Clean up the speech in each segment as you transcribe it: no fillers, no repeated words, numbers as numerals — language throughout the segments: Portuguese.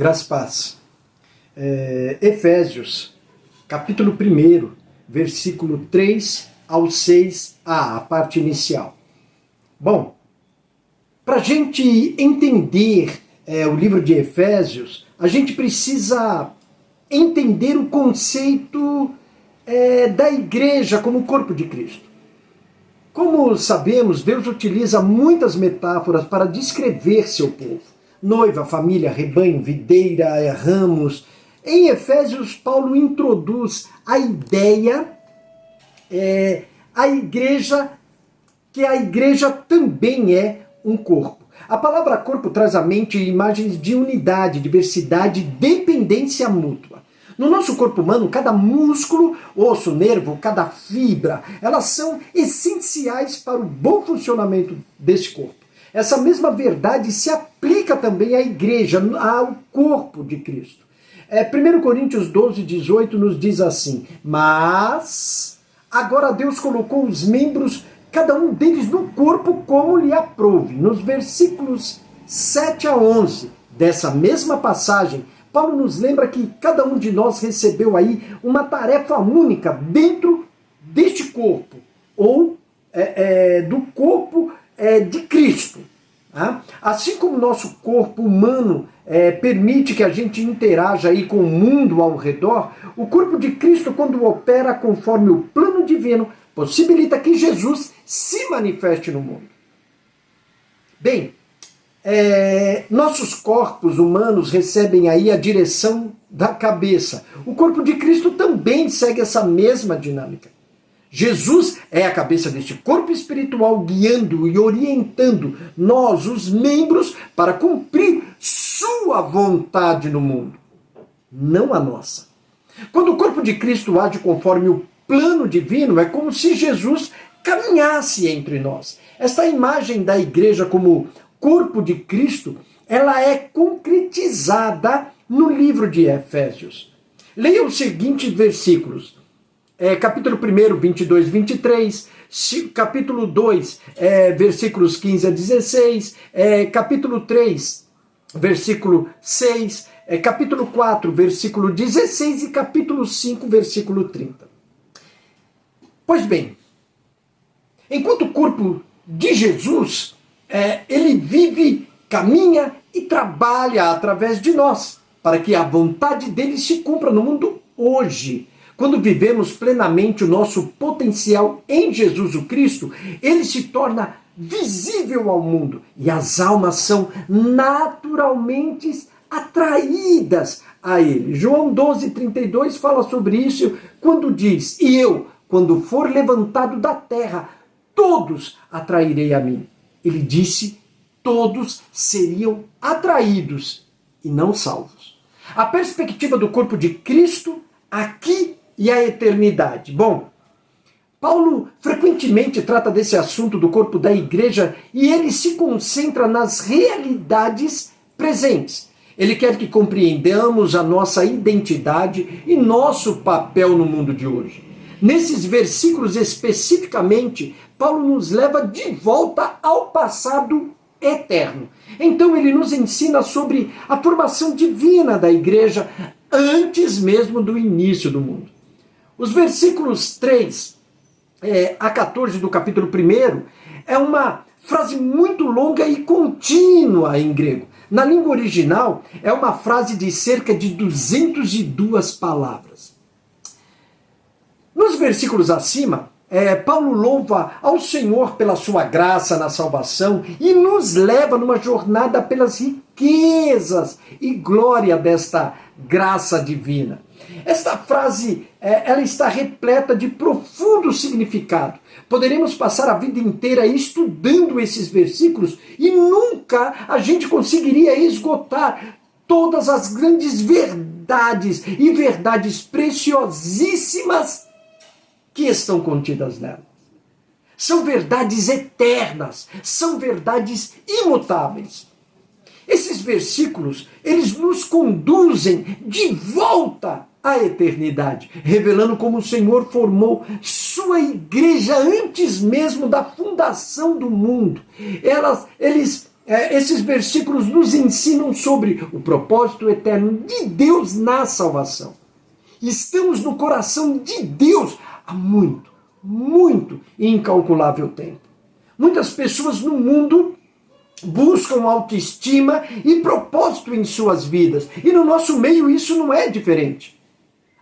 Graças e paz. Efésios, capítulo 1, versículo 3 ao 6a, a parte inicial. Bom, para a gente entender o livro de Efésios, a gente precisa entender o conceito da igreja como corpo de Cristo. Como sabemos, Deus utiliza muitas metáforas para descrever seu povo. Noiva, família, rebanho, videira, ramos. Em Efésios, Paulo introduz a ideia, a igreja também é um corpo. A palavra corpo traz à mente imagens de unidade, diversidade, dependência mútua. No nosso corpo humano, cada músculo, osso, nervo, cada fibra, elas são essenciais para o bom funcionamento desse corpo. Essa mesma verdade se aplica também à igreja, ao corpo de Cristo. 1 Coríntios 12, 18 nos diz assim: mas agora Deus colocou os membros, cada um deles no corpo como lhe aprouve. Nos versículos 7 a 11 dessa mesma passagem, Paulo nos lembra que cada um de nós recebeu aí uma tarefa única dentro deste corpo, ou do corpo de Cristo. Tá? Assim como o nosso corpo humano permite que a gente interaja aí com o mundo ao redor, o corpo de Cristo, quando opera conforme o plano divino, possibilita que Jesus se manifeste no mundo. Bem, nossos corpos humanos recebem aí a direção da cabeça. O corpo de Cristo também segue essa mesma dinâmica. Jesus é a cabeça deste corpo espiritual, guiando e orientando nós, os membros, para cumprir sua vontade no mundo, não a nossa. Quando o corpo de Cristo age conforme o plano divino, é como se Jesus caminhasse entre nós. Esta imagem da igreja como corpo de Cristo, ela é concretizada no livro de Efésios. Leia os seguintes versículos. Capítulo 1, 22 e 23, capítulo 2, versículos 15 a 16, capítulo 3, versículo 6, capítulo 4, versículo 16 e capítulo 5, versículo 30. Pois bem, enquanto o corpo de Jesus, ele vive, caminha e trabalha através de nós, para que a vontade dele se cumpra no mundo hoje. Quando vivemos plenamente o nosso potencial em Jesus o Cristo, ele se torna visível ao mundo e as almas são naturalmente atraídas a ele. João 12:32 fala sobre isso quando diz: e eu, quando for levantado da terra, todos atrairei a mim. Ele disse: todos seriam atraídos e não salvos. A perspectiva do corpo de Cristo aqui e a eternidade. Bom, Paulo frequentemente trata desse assunto do corpo da igreja e ele se concentra nas realidades presentes. Ele quer que compreendamos a nossa identidade e nosso papel no mundo de hoje. Nesses versículos especificamente, Paulo nos leva de volta ao passado eterno. Então ele nos ensina sobre a formação divina da igreja antes mesmo do início do mundo. Os versículos 3 a 14 do capítulo 1 é uma frase muito longa e contínua em grego. Na língua original, é uma frase de cerca de 202 palavras. Nos versículos acima, Paulo louva ao Senhor pela sua graça na salvação e nos leva numa jornada pelas riquezas e glória desta graça divina. Esta frase, ela está repleta de profundo significado. Poderemos passar a vida inteira estudando esses versículos e nunca a gente conseguiria esgotar todas as grandes verdades e verdades preciosíssimas que estão contidas nela. São verdades eternas, são verdades imutáveis. Esses versículos, eles nos conduzem de volta à eternidade, revelando como o Senhor formou sua igreja antes mesmo da fundação do mundo. Eles Esses versículos nos ensinam sobre o propósito eterno de Deus na salvação. Estamos no coração de Deus há muito, muito incalculável tempo. Muitas pessoas no mundo buscam autoestima e propósito em suas vidas. E no nosso meio isso não é diferente.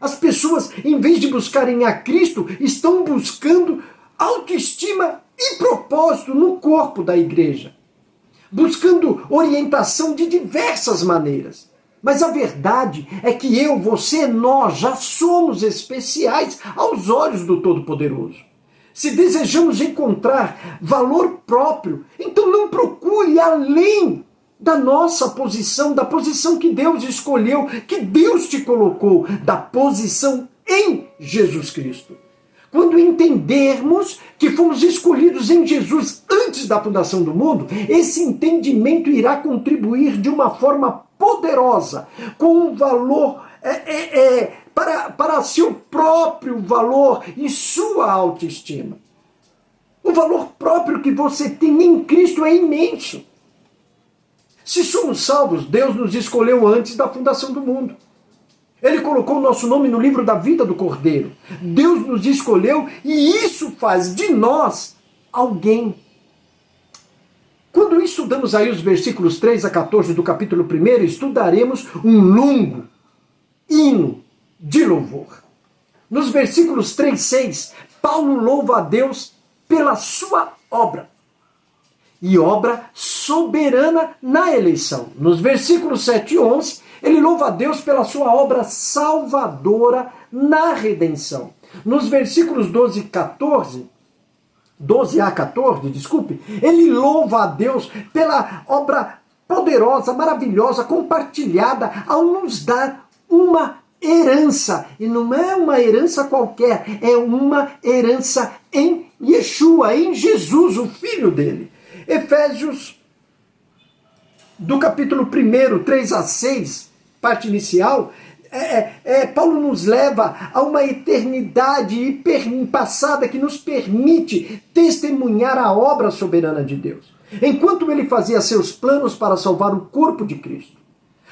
As pessoas, em vez de buscarem a Cristo, estão buscando autoestima e propósito no corpo da igreja. Buscando orientação de diversas maneiras. Mas a verdade é que eu, você, nós já somos especiais aos olhos do Todo-Poderoso. Se desejamos encontrar valor próprio, então não procure além da nossa posição, da posição que Deus escolheu, que Deus te colocou, da posição em Jesus Cristo. Quando entendermos que fomos escolhidos em Jesus antes da fundação do mundo, esse entendimento irá contribuir de uma forma poderosa, com um valor para seu próprio valor e sua autoestima. O valor próprio que você tem em Cristo é imenso. Se somos salvos, Deus nos escolheu antes da fundação do mundo. Ele colocou o nosso nome no livro da vida do Cordeiro. Deus nos escolheu e isso faz de nós alguém. Quando estudamos aí os versículos 3 a 14 do capítulo 1, estudaremos um longo hino de louvor. Nos versículos 3 e 6, Paulo louva a Deus pela sua obra. E obra soberana na eleição. Nos versículos 7 e 11, ele louva a Deus pela sua obra salvadora na redenção. Nos versículos 12 a 14, ele louva a Deus pela obra poderosa, maravilhosa, compartilhada ao nos dar uma herança. E não é uma herança qualquer, é uma herança em Yeshua, em Jesus, o Filho dele. Efésios, do capítulo 1, 3 a 6, parte inicial, Paulo nos leva a uma eternidade passada que nos permite testemunhar a obra soberana de Deus, enquanto ele fazia seus planos para salvar o corpo de Cristo.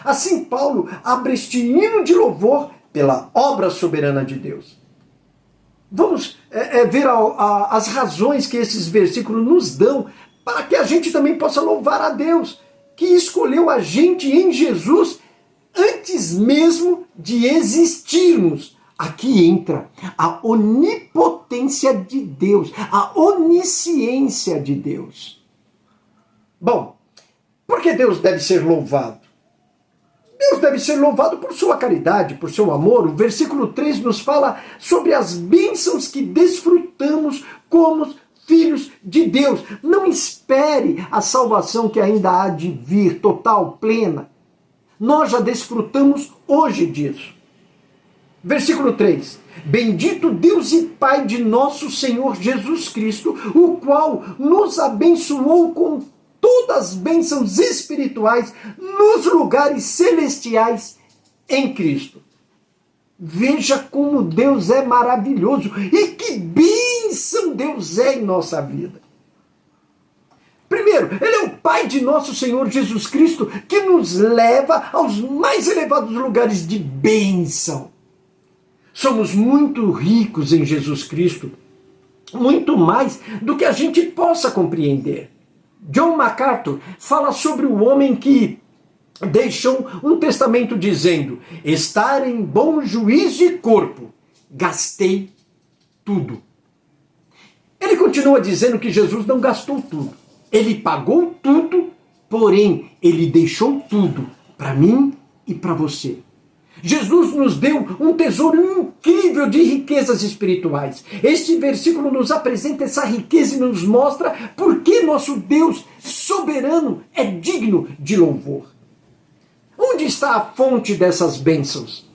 Assim, Paulo abre este hino de louvor pela obra soberana de Deus. Vamos ver as razões que esses versículos nos dão para que a gente também possa louvar a Deus, que escolheu a gente em Jesus antes mesmo de existirmos. Aqui entra a onipotência de Deus, a onisciência de Deus. Bom, por que Deus deve ser louvado? Deus deve ser louvado por sua caridade, por seu amor. O versículo 3 nos fala sobre as bênçãos que desfrutamos como filhos de Deus. Não espere a salvação que ainda há de vir, total, plena. Nós já desfrutamos hoje disso. Versículo 3. Bendito Deus e Pai de nosso Senhor Jesus Cristo, o qual nos abençoou com todas as bênçãos espirituais nos lugares celestiais em Cristo. Veja como Deus é maravilhoso e que bênção Deus é em nossa vida. Primeiro, Ele é o Pai de nosso Senhor Jesus Cristo, que nos leva aos mais elevados lugares de bênção. Somos muito ricos em Jesus Cristo, muito mais do que a gente possa compreender. John MacArthur fala sobre o homem que deixou um testamento dizendo: estar em bom juízo e corpo, gastei tudo. Ele continua dizendo que Jesus não gastou tudo. Ele pagou tudo, porém, ele deixou tudo para mim e para você. Jesus nos deu um tesouro incrível de riquezas espirituais. Este versículo nos apresenta essa riqueza e nos mostra por que nosso Deus soberano é digno de louvor. Onde está a fonte dessas bênçãos?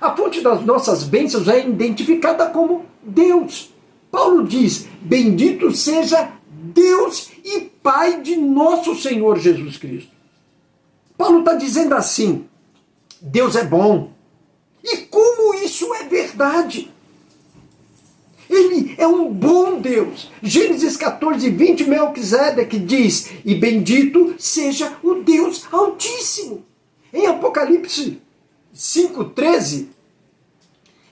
A fonte das nossas bênçãos é identificada como Deus. Paulo diz: bendito seja Deus e Pai de nosso Senhor Jesus Cristo. Paulo está dizendo assim: Deus é bom. E como isso é verdade? Ele é um bom Deus. Gênesis 14:20, Melquisedeque diz: e bendito seja o Deus Altíssimo. Em Apocalipse 5:13,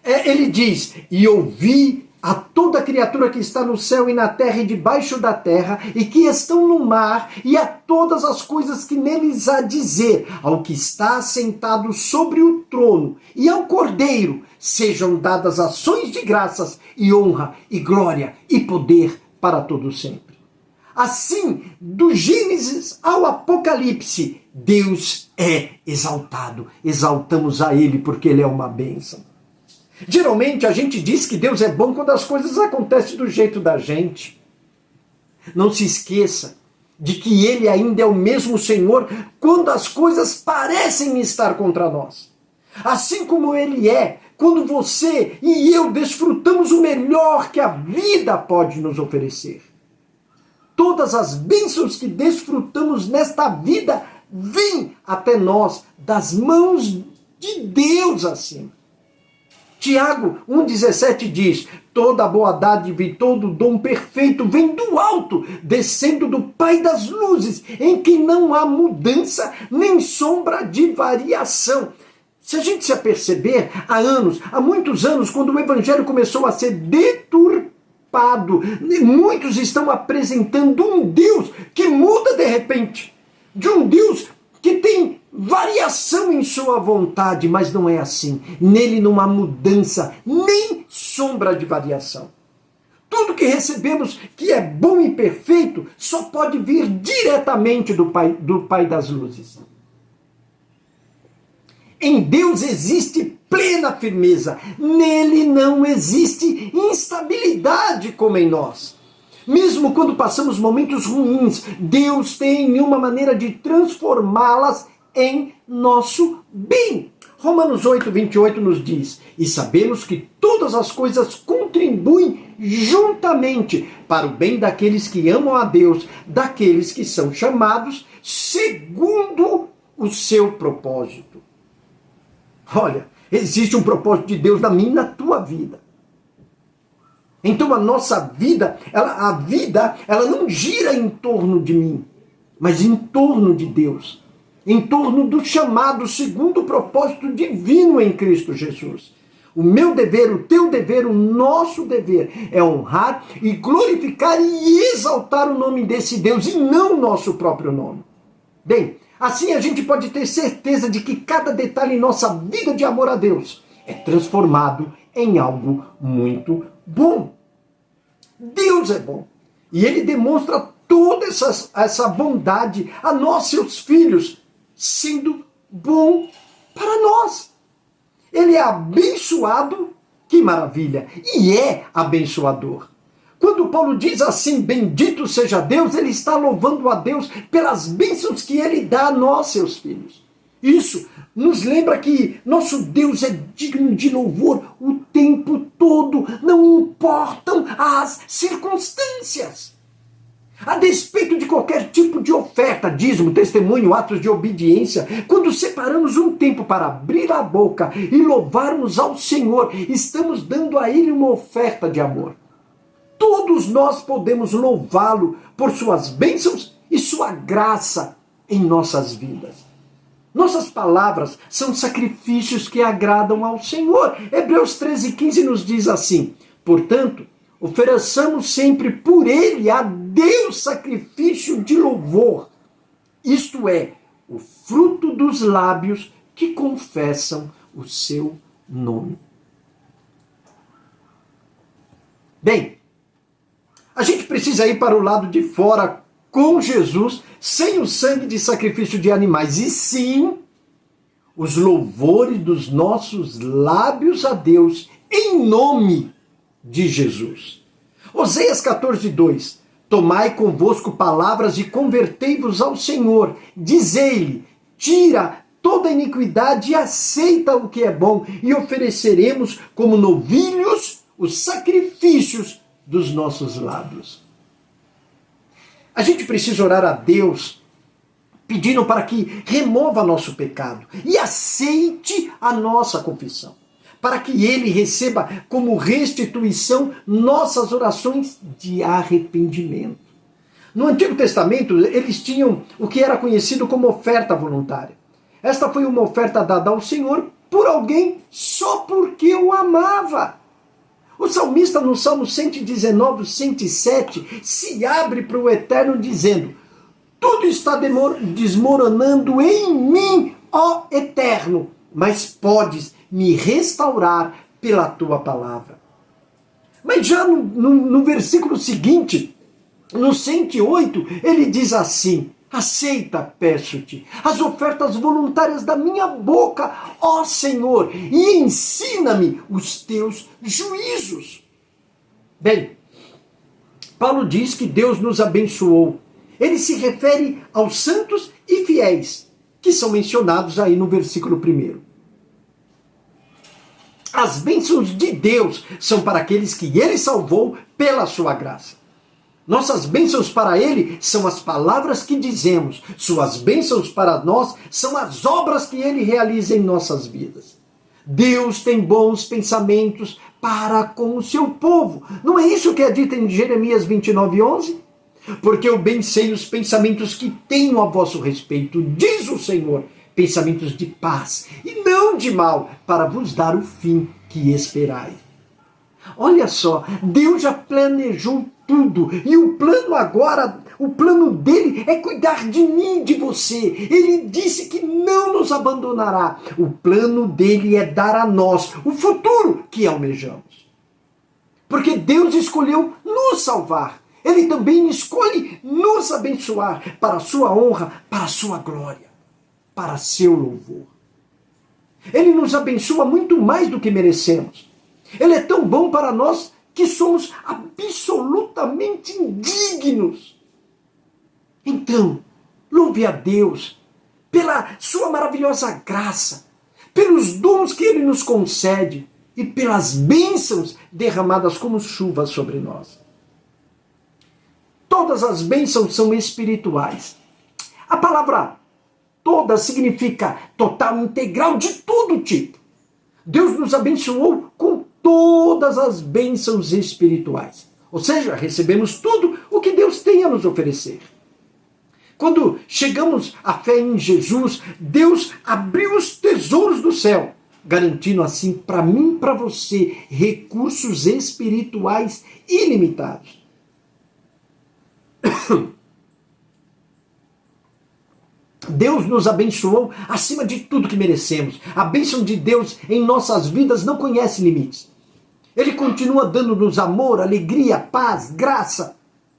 ele diz: e ouvi a toda criatura que está no céu e na terra e debaixo da terra, e que estão no mar, e a todas as coisas que neles há dizer, ao que está assentado sobre o trono, e ao Cordeiro, sejam dadas ações de graças, e honra, e glória, e poder para todo sempre. Assim, do Gênesis ao Apocalipse, Deus é exaltado. Exaltamos a Ele porque Ele é uma bênção. Geralmente a gente diz que Deus é bom quando as coisas acontecem do jeito da gente. Não se esqueça de que Ele ainda é o mesmo Senhor quando as coisas parecem estar contra nós. Assim como Ele é quando você e eu desfrutamos o melhor que a vida pode nos oferecer. Todas as bênçãos que desfrutamos nesta vida vêm até nós das mãos de Deus acima. Tiago 1,17 diz: toda a boa dádiva e todo o dom perfeito vem do alto, descendo do Pai das luzes, em que não há mudança nem sombra de variação. Se a gente se aperceber, há muitos anos, quando o evangelho começou a ser deturpado, muitos estão apresentando um Deus que muda de repente, de um Deus que tem variação em sua vontade, mas não é assim. Nele não há mudança, nem sombra de variação. Tudo que recebemos que é bom e perfeito só pode vir diretamente do Pai das luzes. Em Deus existe plena firmeza. Nele não existe instabilidade como em nós. Mesmo quando passamos momentos ruins, Deus tem uma maneira de transformá-las em nosso bem. Romanos 8:28 nos diz: e sabemos que todas as coisas contribuem juntamente para o bem daqueles que amam a Deus, daqueles que são chamados segundo o seu propósito. Olha, existe um propósito de Deus na minha e na tua vida. Então a nossa vida, ela não gira em torno de mim, mas em torno de Deus. Em torno do chamado segundo o propósito divino em Cristo Jesus. O meu dever, o teu dever, o nosso dever é honrar e glorificar e exaltar o nome desse Deus e não o nosso próprio nome. Bem, assim a gente pode ter certeza de que cada detalhe em nossa vida de amor a Deus é transformado em algo muito bom. Deus é bom. E Ele demonstra toda essa bondade a nós, seus filhos, sendo bom para nós. Ele é abençoado, que maravilha, e é abençoador. Quando Paulo diz assim, bendito seja Deus, ele está louvando a Deus pelas bênçãos que Ele dá a nós, seus filhos. Isso nos lembra que nosso Deus é digno de louvor o tempo todo, não importam as circunstâncias. A despeito de qualquer tipo de oferta, dízimo, testemunho, atos de obediência, quando separamos um tempo para abrir a boca e louvarmos ao Senhor, estamos dando a Ele uma oferta de amor. Todos nós podemos louvá-lo por suas bênçãos e sua graça em nossas vidas. Nossas palavras são sacrifícios que agradam ao Senhor. Hebreus 13:15 nos diz assim: portanto, ofereçamos sempre por Ele a Deus sacrifício de louvor. Isto é, o fruto dos lábios que confessam o seu nome. Bem, a gente precisa ir para o lado de fora com Jesus, sem o sangue de sacrifício de animais, e sim os louvores dos nossos lábios a Deus, em nome de Jesus. Oséias 14:2: tomai convosco palavras e convertei-vos ao Senhor. Dizei-lhe: tira toda iniquidade e aceita o que é bom, e ofereceremos como novilhos os sacrifícios dos nossos lábios. A gente precisa orar a Deus pedindo para que remova nosso pecado e aceite a nossa confissão. para que ele receba como restituição nossas orações de arrependimento. No Antigo Testamento, eles tinham o que era conhecido como oferta voluntária. Esta foi uma oferta dada ao Senhor por alguém só porque o amava. O salmista, no Salmo 119, 107, se abre para o Eterno dizendo: tudo está desmoronando em mim, ó Eterno, mas podes me restaurar pela tua palavra. Mas já no versículo seguinte, no 108, ele diz assim: aceita, peço-te, as ofertas voluntárias da minha boca, ó Senhor, e ensina-me os teus juízos. Bem, Paulo diz que Deus nos abençoou. Ele se refere aos santos e fiéis, que são mencionados aí no versículo 1. As bênçãos de Deus são para aqueles que ele salvou pela sua graça. Nossas bênçãos para ele são as palavras que dizemos. Suas bênçãos para nós são as obras que ele realiza em nossas vidas. Deus tem bons pensamentos para com o seu povo. Não é isso que é dito em Jeremias 29:11? Porque eu bem sei os pensamentos que tenho a vosso respeito, diz o Senhor, pensamentos de paz e não de mal, para vos dar o fim que esperai. Olha só, Deus já planejou tudo, e o plano agora, o plano dele é cuidar de mim, de você. Ele disse que não nos abandonará. O plano dele é dar a nós o futuro que almejamos. Porque Deus escolheu nos salvar. Ele também escolhe nos abençoar para a sua honra, para a sua glória, para seu louvor. Ele nos abençoa muito mais do que merecemos. Ele é tão bom para nós que somos absolutamente indignos. Então, louve a Deus pela sua maravilhosa graça, pelos dons que ele nos concede e pelas bênçãos derramadas como chuva sobre nós. Todas as bênçãos são espirituais. A palavra toda significa total, integral, de todo tipo. Deus nos abençoou com todas as bênçãos espirituais. Ou seja, recebemos tudo o que Deus tem a nos oferecer. Quando chegamos à fé em Jesus, Deus abriu os tesouros do céu, garantindo assim para mim e para você recursos espirituais ilimitados. Deus nos abençoou acima de tudo que merecemos. A bênção de Deus em nossas vidas não conhece limites. Ele continua dando-nos amor, alegria, paz, graça,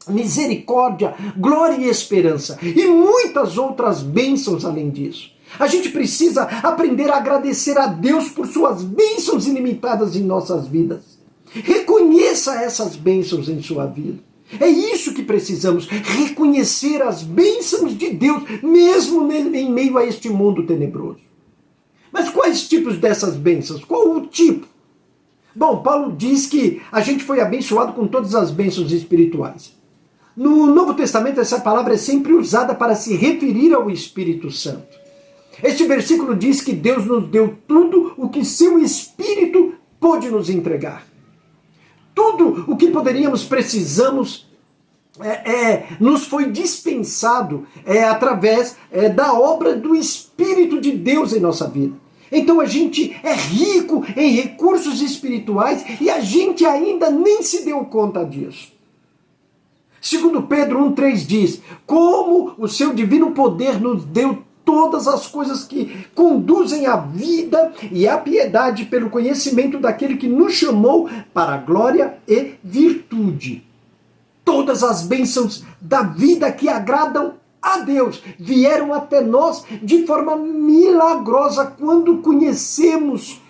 misericórdia, glória e esperança. E muitas outras bênçãos além disso. A gente precisa aprender a agradecer a Deus por suas bênçãos ilimitadas em nossas vidas. Reconheça essas bênçãos em sua vida. É isso que precisamos, reconhecer as bênçãos de Deus, mesmo em meio a este mundo tenebroso. Mas quais tipos dessas bênçãos? Qual o tipo? Bom, Paulo diz que a gente foi abençoado com todas as bênçãos espirituais. No Novo Testamento, essa palavra é sempre usada para se referir ao Espírito Santo. Este versículo diz que Deus nos deu tudo o que seu Espírito pôde nos entregar. Tudo o que precisamos nos foi dispensado através da obra do Espírito de Deus em nossa vida. Então a gente é rico em recursos espirituais e a gente ainda nem se deu conta disso. Segundo Pedro 1,3 diz: como o seu divino poder nos deu todas as coisas que conduzem à vida e à piedade pelo conhecimento daquele que nos chamou para a glória e virtude. Todas as bênçãos da vida que agradam a Deus vieram até nós de forma milagrosa quando conhecemos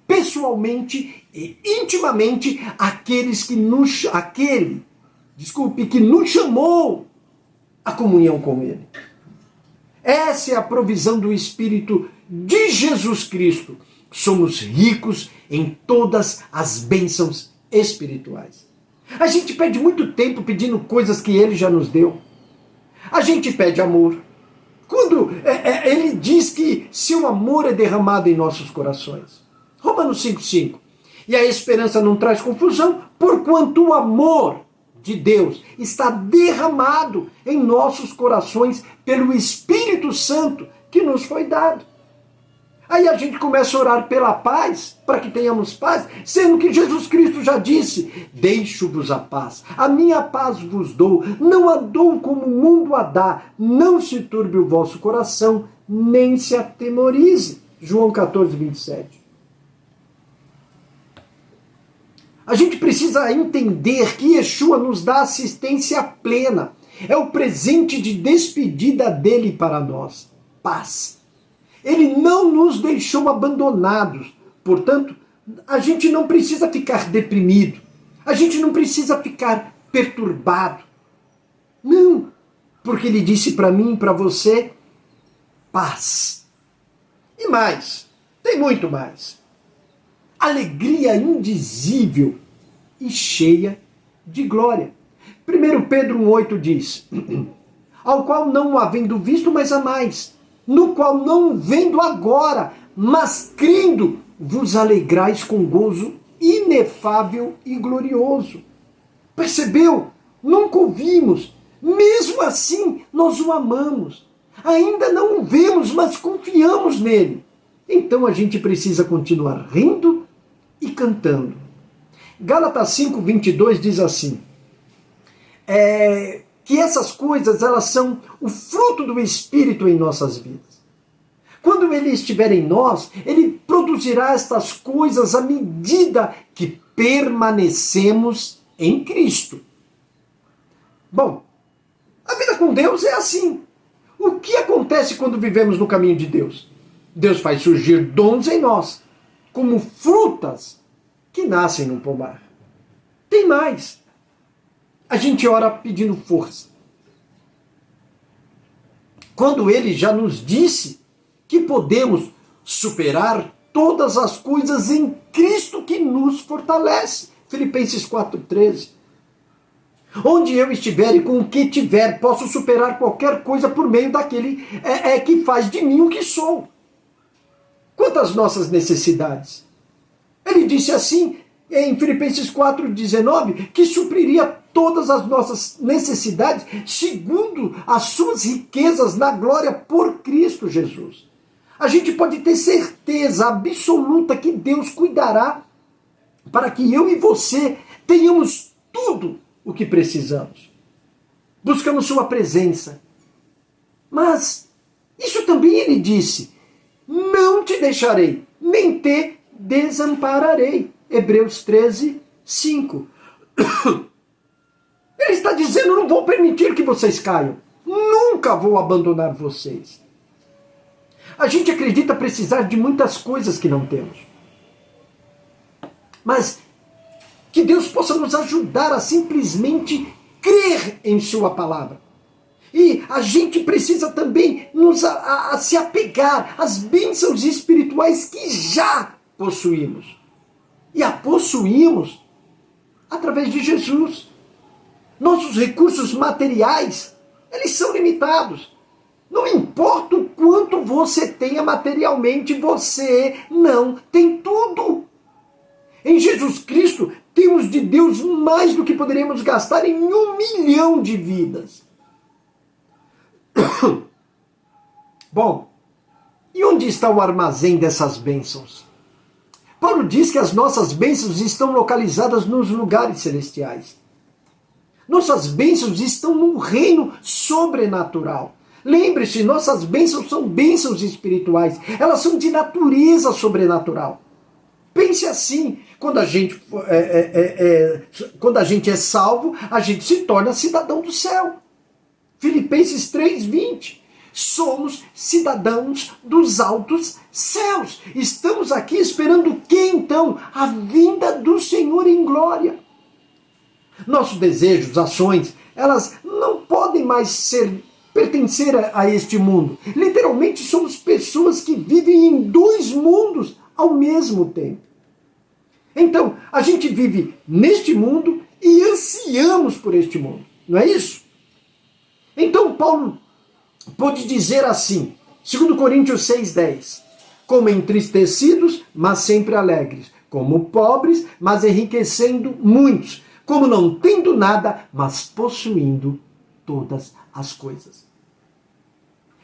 pessoalmente e intimamente aquele que nos chamou à comunhão com Ele. Essa é a provisão do Espírito de Jesus Cristo. Somos ricos em todas as bênçãos espirituais. A gente perde muito tempo pedindo coisas que Ele já nos deu. A gente pede amor. Quando Ele diz que seu amor é derramado em nossos corações. Romanos 5,5. E a esperança não traz confusão, porquanto o amor de Deus está derramado em nossos corações pelo Espírito Santo que nos foi dado. Aí a gente começa a orar pela paz, para que tenhamos paz, sendo que Jesus Cristo já disse: deixo-vos a paz, a minha paz vos dou, não a dou como o mundo a dá, não se turbe o vosso coração, nem se atemorize. João 14, 27. A gente precisa entender que Yeshua nos dá assistência plena, é o presente de despedida dele para nós, paz. Ele não nos deixou abandonados. Portanto, a gente não precisa ficar deprimido. A gente não precisa ficar perturbado. Não, porque ele disse para mim e para você, paz. E mais, tem muito mais. Alegria indizível e cheia de glória. 1 Pedro 1,8 diz, ao qual não havendo visto, mas amais, no qual não vendo agora, mas crendo, vos alegrais com gozo inefável e glorioso. Percebeu? Nunca o vimos, mesmo assim nós o amamos. Ainda não o vemos, mas confiamos nele. Então a gente precisa continuar rindo e cantando. Gálatas 5,22 diz assim, que essas coisas elas são o fruto do Espírito em nossas vidas. Quando ele estiver em nós, ele produzirá estas coisas à medida que permanecemos em Cristo. Bom, a vida com Deus é assim. O que acontece quando vivemos no caminho de Deus? Deus faz surgir dons em nós, como frutas que nascem no pomar. Tem mais. A gente ora pedindo força. Quando ele já nos disse que podemos superar todas as coisas em Cristo que nos fortalece. Filipenses 4,13. Onde eu estiver e com o que tiver, posso superar qualquer coisa por meio daquele que faz de mim o que sou. Quanto às nossas necessidades? Ele disse assim, em Filipenses 4,19, que supriria todas as nossas necessidades segundo as suas riquezas na glória por Cristo Jesus. A gente pode ter certeza absoluta que Deus cuidará para que eu e você tenhamos tudo o que precisamos. Buscamos sua presença. Mas isso também ele disse, não te deixarei, nem te desampararei. Hebreus 13, 5. Ele está dizendo, não vou permitir que vocês caiam. Nunca vou abandonar vocês. A gente acredita precisar de muitas coisas que não temos. Mas que Deus possa nos ajudar a simplesmente crer em sua palavra. E a gente precisa também a se apegar às bênçãos espirituais que já possuímos. E a possuímos através de Jesus. Nossos recursos materiais, eles são limitados. Não importa o quanto você tenha materialmente, você não tem tudo. Em Jesus Cristo, temos de Deus mais do que poderíamos gastar em 1 milhão de vidas. Bom, e onde está o armazém dessas bênçãos? Paulo diz que as nossas bênçãos estão localizadas nos lugares celestiais. Nossas bênçãos estão no reino sobrenatural. Lembre-se, nossas bênçãos são bênçãos espirituais. Elas são de natureza sobrenatural. Pense assim, quando a gente é salvo, a gente se torna cidadão do céu. Filipenses 3:20. Somos cidadãos dos altos céus. Estamos aqui esperando o que então? A vinda do Senhor em glória. Nossos desejos, ações, elas não podem mais pertencer a este mundo. Literalmente somos pessoas que vivem em 2 mundos ao mesmo tempo. Então, a gente vive neste mundo e ansiamos por este mundo. Não é isso? Então, Paulo pode dizer assim, 2 Coríntios 6,10, como entristecidos, mas sempre alegres, como pobres, mas enriquecendo muitos, como não tendo nada, mas possuindo todas as coisas.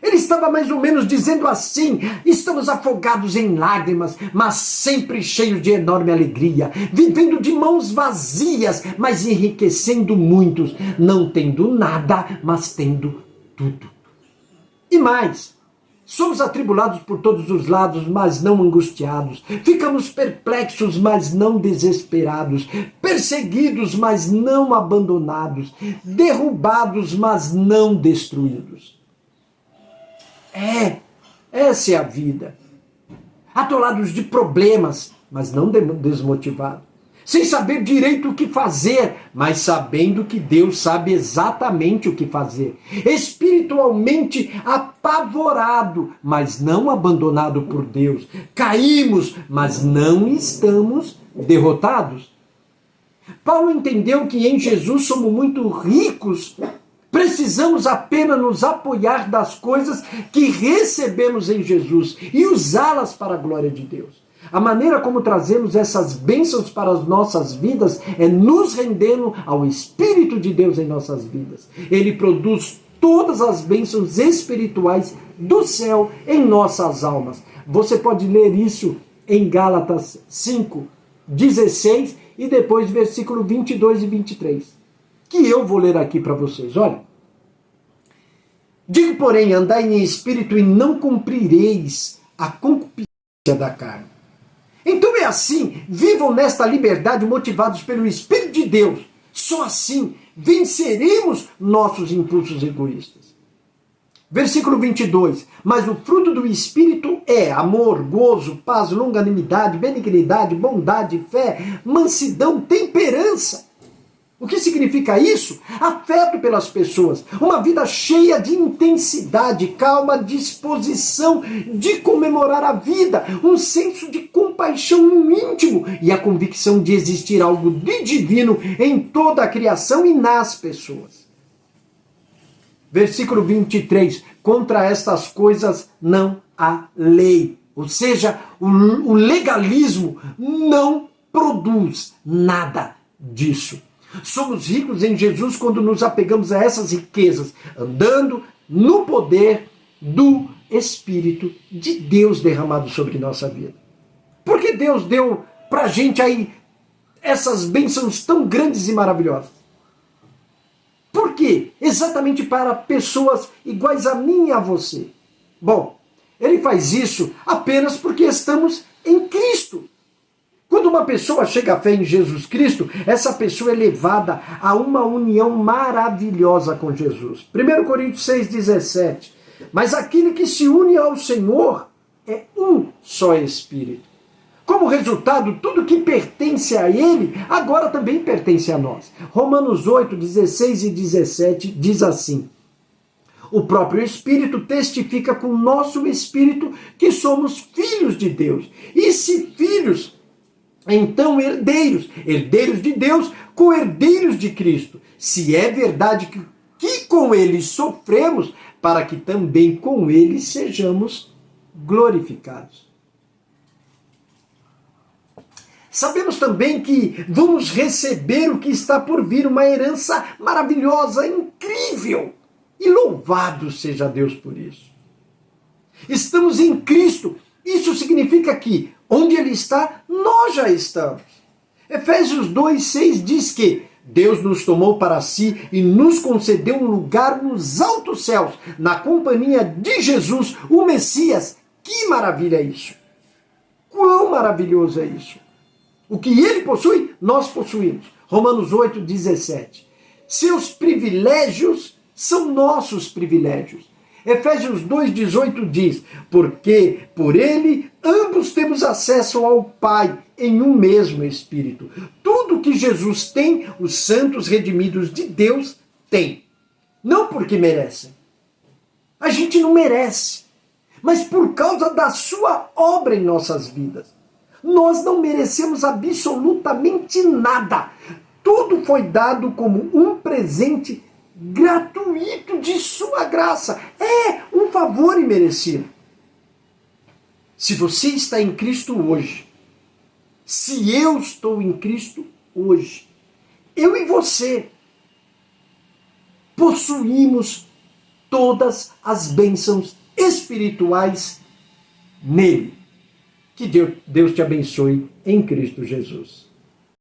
Ele estava mais ou menos dizendo assim: estamos afogados em lágrimas, mas sempre cheios de enorme alegria, vivendo de mãos vazias, mas enriquecendo muitos, não tendo nada, mas tendo tudo. E mais, somos atribulados por todos os lados, mas não angustiados. Ficamos perplexos, mas não desesperados. Perseguidos, mas não abandonados. Derrubados, mas não destruídos. Essa é a vida. Atolados de problemas, mas não desmotivados. Sem saber direito o que fazer, mas sabendo que Deus sabe exatamente o que fazer. Espiritualmente apavorado, mas não abandonado por Deus. Caímos, mas não estamos derrotados. Paulo entendeu que em Jesus somos muito ricos. Precisamos apenas nos apoiar das coisas que recebemos em Jesus e usá-las para a glória de Deus. A maneira como trazemos essas bênçãos para as nossas vidas é nos rendendo ao Espírito de Deus em nossas vidas. Ele produz todas as bênçãos espirituais do céu em nossas almas. Você pode ler isso em Gálatas 5:16 e depois versículo 22 e 23. Que eu vou ler aqui para vocês. Olha. Digo, porém, andai em espírito e não cumprireis a concupiscência da carne. Então é assim, vivam nesta liberdade motivados pelo Espírito de Deus. Só assim venceremos nossos impulsos egoístas. Versículo 22. Mas o fruto do Espírito é amor, gozo, paz, longanimidade, benignidade, bondade, fé, mansidão, temperança. O que significa isso? Afeto pelas pessoas, uma vida cheia de intensidade, calma, disposição de comemorar a vida, um senso de compaixão íntimo e a convicção de existir algo de divino em toda a criação e nas pessoas. Versículo 23. Contra estas coisas não há lei. Ou seja, o legalismo não produz nada disso. Somos ricos em Jesus quando nos apegamos a essas riquezas, andando no poder do Espírito de Deus derramado sobre nossa vida. Porque Deus deu pra gente aí essas bênçãos tão grandes e maravilhosas? Por quê? Exatamente para pessoas iguais a mim e a você. Bom, ele faz isso apenas porque estamos em Cristo. Quando uma pessoa chega à fé em Jesus Cristo, essa pessoa é levada a uma união maravilhosa com Jesus. 1 Coríntios 6,17. Mas aquele que se une ao Senhor é um só Espírito. Como resultado, tudo que pertence a Ele, agora também pertence a nós. Romanos 8:16 e 17 diz assim: o próprio Espírito testifica com o nosso Espírito que somos filhos de Deus. E se filhos, então herdeiros, herdeiros de Deus, co-herdeiros de Cristo. Se é verdade que com Ele sofremos, para que também com Ele sejamos glorificados. Sabemos também que vamos receber o que está por vir, uma herança maravilhosa, incrível. E louvado seja Deus por isso. Estamos em Cristo. Isso significa que onde Ele está, nós já estamos. Efésios 2:6 diz que Deus nos tomou para si e nos concedeu um lugar nos altos céus, na companhia de Jesus, o Messias. Que maravilha é isso! Quão maravilhoso é isso! O que Ele possui, nós possuímos. Romanos 8:17. Seus privilégios são nossos privilégios. Efésios 2:18 diz: porque por Ele ambos temos acesso ao Pai em um mesmo Espírito. Tudo que Jesus tem, os santos redimidos de Deus têm. Não porque merecem. A gente não merece. Mas por causa da sua obra em nossas vidas. Nós não merecemos absolutamente nada. Tudo foi dado como um presente gratuito de sua graça. É um favor imerecido. Se você está em Cristo hoje, se eu estou em Cristo hoje, eu e você possuímos todas as bênçãos espirituais nele. Que Deus te abençoe em Cristo Jesus.